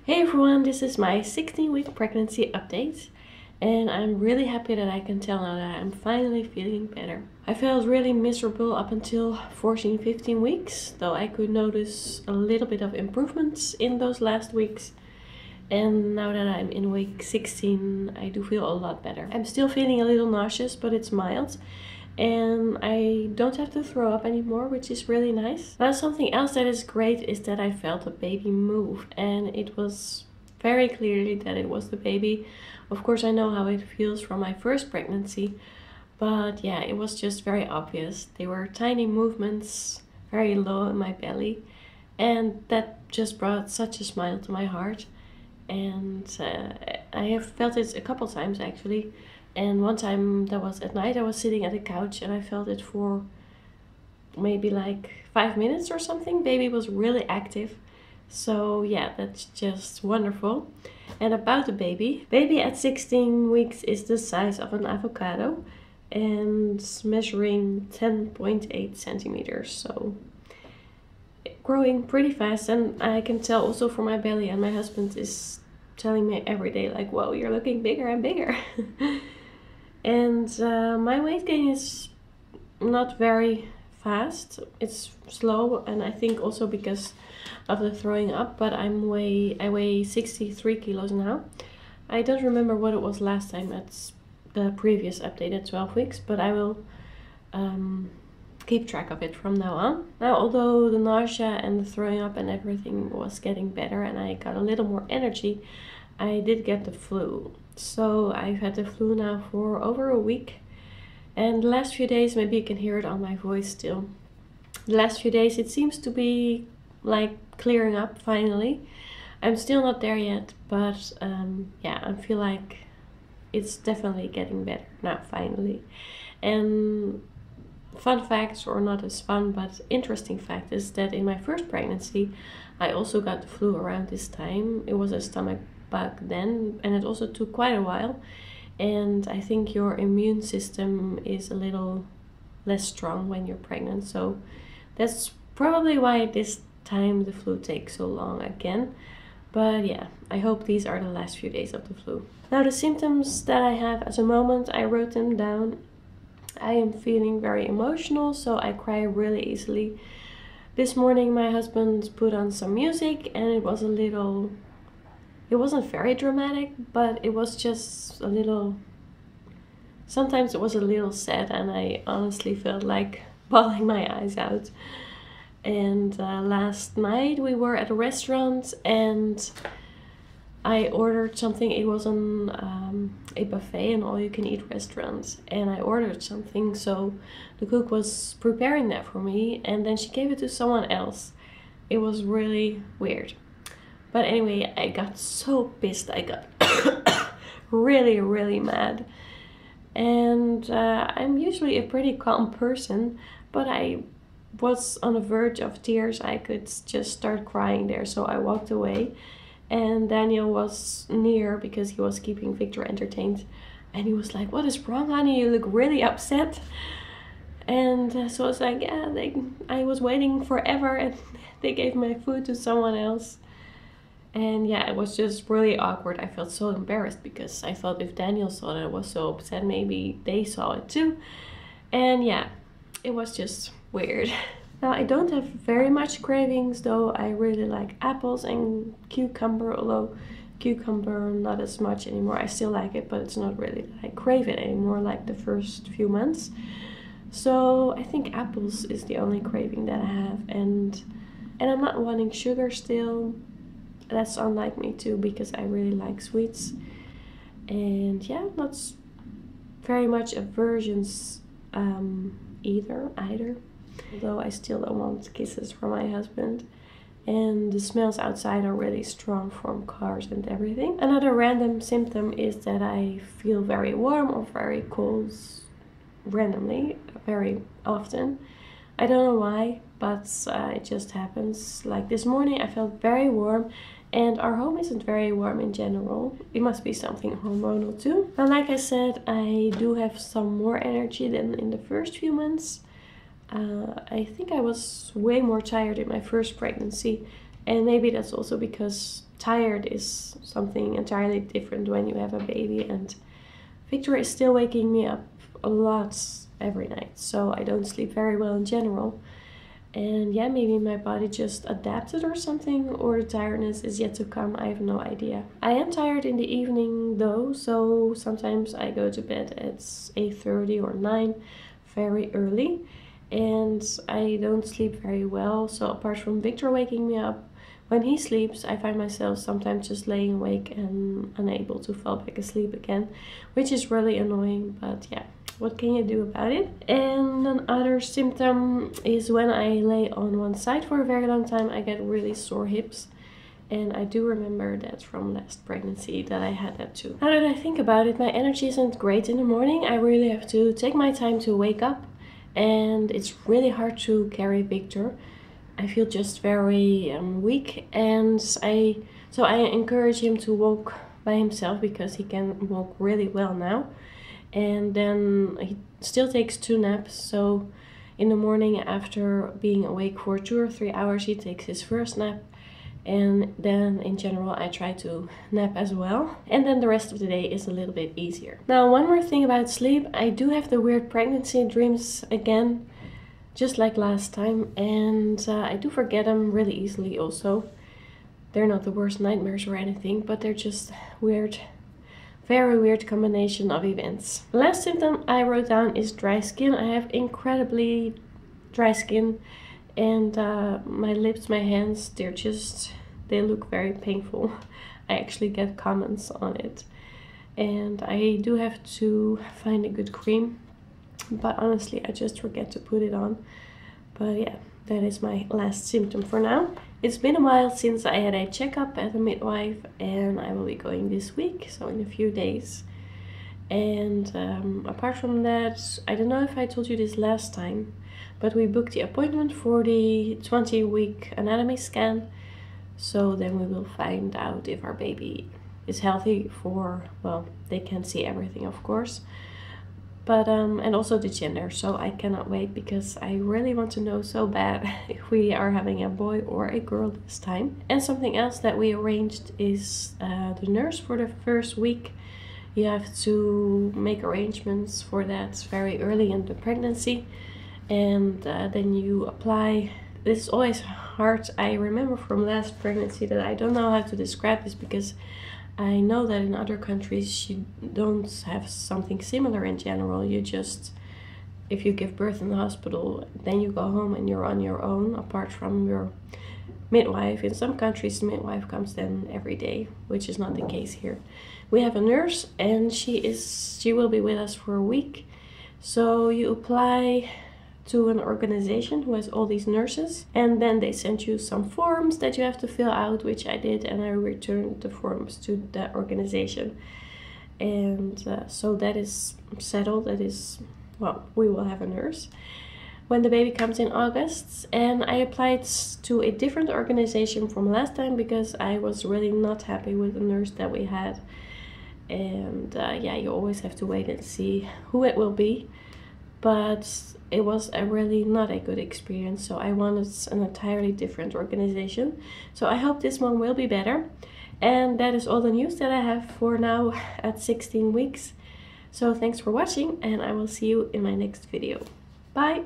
Hey everyone, this is my 16-week pregnancy update, and I'm really happy that I can tell now that I'm finally feeling better. I felt really miserable up until 14-15 weeks, though I could notice a little bit of improvements in those last weeks. And now that I'm in week 16, I do feel a lot better. I'm still feeling a little nauseous, but it's mild. And I don't have to throw up anymore, which is really nice. Now, something else that is great is that I felt the baby move, and it was very clearly that it was the baby. Of course, I know how it feels from my first pregnancy, but yeah, it was just very obvious. They were tiny movements, very low in my belly, and that just brought such a smile to my heart. And I have felt it a couple times actually. And one time that was at night, I was sitting at a couch and I felt it for maybe like 5 minutes or something. Baby was really active. So yeah, that's just wonderful. And about the baby at 16 weeks is the size of an avocado and measuring 10.8 centimeters. So growing pretty fast, and I can tell also from my belly, and my husband is telling me every day like, whoa, you're looking bigger and bigger. And my weight gain is not very fast. It's slow, and I think also because of the throwing up, but I weigh 63 kilos now. I don't remember what it was last time at the previous update at 12 weeks, but I will keep track of it from now on. Now, although the nausea and the throwing up and everything was getting better and I got a little more energy, I did get the flu. So I've had the flu now for over a week, and the last few days, maybe you can hear it on my voice still, the last few days it seems to be like clearing up finally. I'm still not there yet, but yeah, I feel like it's definitely getting better now finally. And fun facts, or not as fun but interesting fact, is that in my first pregnancy I also got the flu around this time. It was a stomach bug then, and it also took quite a while, and I think your immune system is a little less strong when you're pregnant, so that's probably why this time the flu takes so long again. But yeah, I hope these are the last few days of the flu. Now, the symptoms that I have at the moment, I wrote them down. I am feeling very emotional, so I cry really easily. This morning my husband put on some music, and it wasn't very dramatic, but it was just a little, sometimes it was a little sad, and I honestly felt like bawling my eyes out. And last night we were at a restaurant and I ordered something. It was on a buffet, an all-you-can-eat restaurant, and I ordered something, so the cook was preparing that for me, and then she gave it to someone else. It was really weird. But anyway, I got so pissed. I got really, really mad. And I'm usually a pretty calm person, but I was on the verge of tears. I could just start crying there, so I walked away. And Daniel was near because he was keeping Victor entertained. And he was like, "What is wrong, honey? You look really upset." And so I was like, yeah, I was waiting forever and they gave my food to someone else. And yeah, it was just really awkward. I felt so embarrassed because I thought if Daniel saw that I was so upset, maybe they saw it too. And yeah, it was just weird. Now, I don't have very much cravings, though. I really like apples and cucumber, although cucumber not as much anymore. I still like it, but it's not really that I crave it anymore like the first few months. So I think apples is the only craving that I have, and I'm not wanting sugar still. That's unlike me too, because I really like sweets. And yeah, not very much aversions either. Although I still don't want kisses from my husband. And the smells outside are really strong from cars and everything. Another random symptom is that I feel very warm or very cold randomly, very often. I don't know why, but it just happens. Like this morning I felt very warm, and our home isn't very warm in general. It must be something hormonal too. And like I said, I do have some more energy than in the first few months. I think I was way more tired in my first pregnancy, and maybe that's also because tired is something entirely different when you have a baby, and Victor is still waking me up a lot every night, so I don't sleep very well in general. And yeah, maybe my body just adapted or something, or the tiredness is yet to come. I have no idea. I am tired in the evening though, so sometimes I go to bed at 8:30 or 9, very early, and I don't sleep very well. So apart from Victor waking me up, when he sleeps, I find myself sometimes just laying awake and unable to fall back asleep again, which is really annoying, but yeah. What can you do about it? And another symptom is when I lay on one side for a very long time, I get really sore hips. And I do remember that from last pregnancy that I had that too. Now that I think about it, my energy isn't great in the morning. I really have to take my time to wake up. And it's really hard to carry Victor. I feel just very weak. And so I encourage him to walk by himself because he can walk really well now. And then he still takes 2 naps, so in the morning after being awake for 2 or 3 hours he takes his first nap, and then in general I try to nap as well, and then the rest of the day is a little bit easier. Now, one more thing about sleep, I do have the weird pregnancy dreams again, just like last time, and I do forget them really easily also. They're not the worst nightmares or anything, but they're just weird. Very weird combination of events. The last symptom I wrote down is dry skin. I have incredibly dry skin, and my lips, my hands, they look very painful. I actually get comments on it, and I do have to find a good cream, but honestly I just forget to put it on. But yeah, that is my last symptom for now. It's been a while since I had a checkup at a midwife, and I will be going this week, so in a few days. And apart from that, I don't know if I told you this last time, but we booked the appointment for the 20-week anatomy scan. So then we will find out if our baby is healthy for, well, they can't see everything of course, but and also the gender. So I cannot wait because I really want to know so bad if we are having a boy or a girl this time. And something else that we arranged is the nurse for the first week. You have to make arrangements for that very early in the pregnancy, and then you apply. This is always hard. I remember from last pregnancy that I don't know how to describe this, because I know that in other countries you don't have something similar in general. You just, if you give birth in the hospital, then you go home and you're on your own, apart from your midwife. In some countries the midwife comes then every day, which is not the case here. We have a nurse, and she will be with us for a week. So you apply to an organization who has all these nurses, and then they send you some forms that you have to fill out, which I did, and I returned the forms to the organization. And so that is settled. That is, well, we will have a nurse when the baby comes in August. And I applied to a different organization from last time because I was really not happy with the nurse that we had. And yeah, you always have to wait and see who it will be, but it was really not a good experience, so I wanted an entirely different organization. So I hope this one will be better. And that is all the news that I have for now at 16 weeks. So thanks for watching, and I will see you in my next video. Bye!